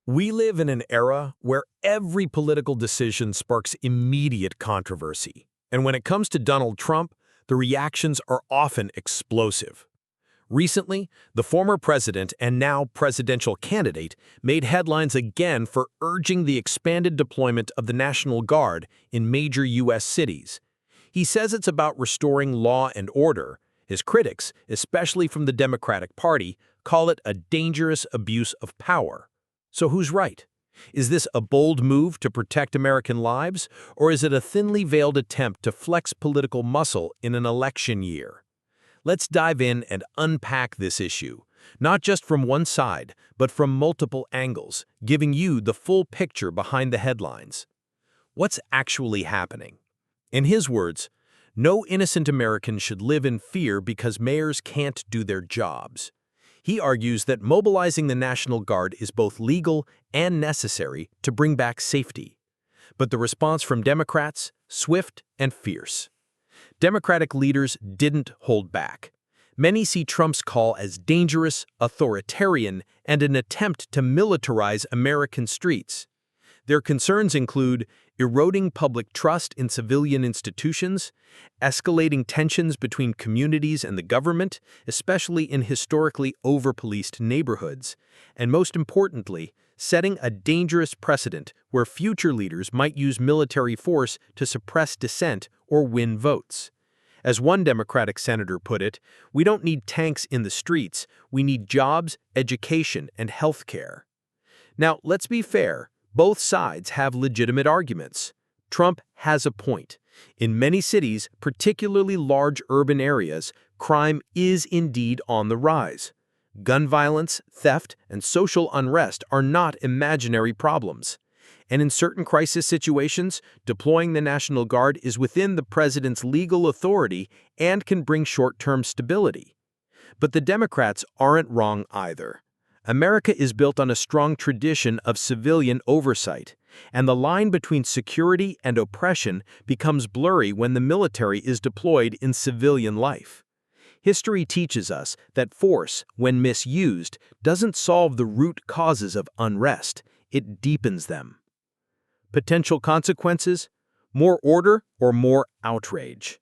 We live in an era where every political decision sparks immediate controversy. And when it comes to Donald Trump, the reactions are often explosive. Recently, the former president and now presidential candidate made headlines again for urging the expanded deployment of the National Guard in major U.S. cities. He says it's about restoring law and order. His critics, especially from the Democratic Party, call it a dangerous abuse of power. So who's right? Is this a bold move to protect American lives, or is it a thinly veiled attempt to flex political muscle in an election year? Let's dive in and unpack this issue, not just from one side, but from multiple angles, giving you the full picture behind the headlines. What's actually happening? In his words, no innocent American should live in fear because mayors can't do their jobs. He argues that mobilizing the National Guard is both legal and necessary to bring back safety. But the response from Democrats, swift and fierce. Democratic leaders didn't hold back. Many see Trump's call as dangerous, authoritarian, and an attempt to militarize American streets. Their concerns include eroding public trust in civilian institutions, escalating tensions between communities and the government, especially in historically over-policed neighborhoods, and most importantly, setting a dangerous precedent where future leaders might use military force to suppress dissent or win votes. As one Democratic senator put it, we don't need tanks in the streets, we need jobs, education, and health care. Now, let's be fair. Both sides have legitimate arguments. Trump has a point. In many cities, particularly large urban areas, crime is indeed on the rise. Gun violence, theft, and social unrest are not imaginary problems. And in certain crisis situations, deploying the National Guard is within the president's legal authority and can bring short-term stability. But the Democrats aren't wrong either. America is built on a strong tradition of civilian oversight, and the line between security and oppression becomes blurry when the military is deployed in civilian life. History teaches us that force, when misused, doesn't solve the root causes of unrest, it deepens them. Potential consequences? More order or more outrage?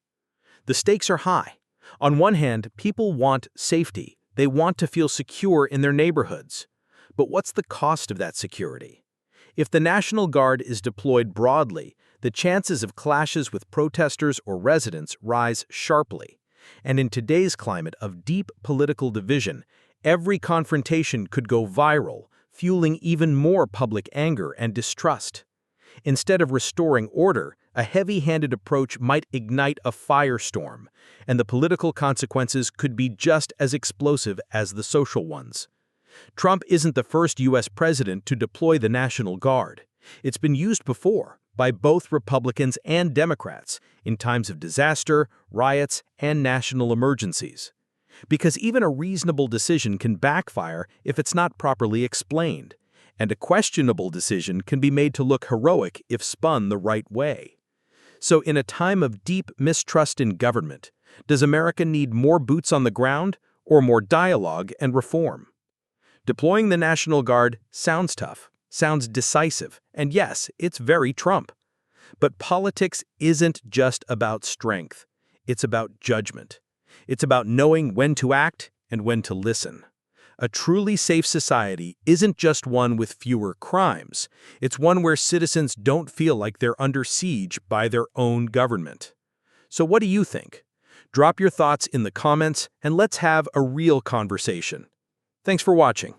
The stakes are high. On one hand, people want safety. They want to feel secure in their neighborhoods. But what's the cost of that security? If the National Guard is deployed broadly, the chances of clashes with protesters or residents rise sharply. And in today's climate of deep political division, every confrontation could go viral, fueling even more public anger and distrust. Instead of restoring order, a heavy-handed approach might ignite a firestorm, and the political consequences could be just as explosive as the social ones. Trump isn't the first U.S. president to deploy the National Guard. It's been used before by both Republicans and Democrats in times of disaster, riots, and national emergencies. Because even a reasonable decision can backfire if it's not properly explained, and a questionable decision can be made to look heroic if spun the right way. So in a time of deep mistrust in government, does America need more boots on the ground or more dialogue and reform? Deploying the National Guard sounds tough, sounds decisive, and yes, it's very Trump. But politics isn't just about strength. It's about judgment. It's about knowing when to act and when to listen. A truly safe society isn't just one with fewer crimes. It's one where citizens don't feel like they're under siege by their own government. So what do you think? Drop your thoughts in the comments and let's have a real conversation. Thanks for watching.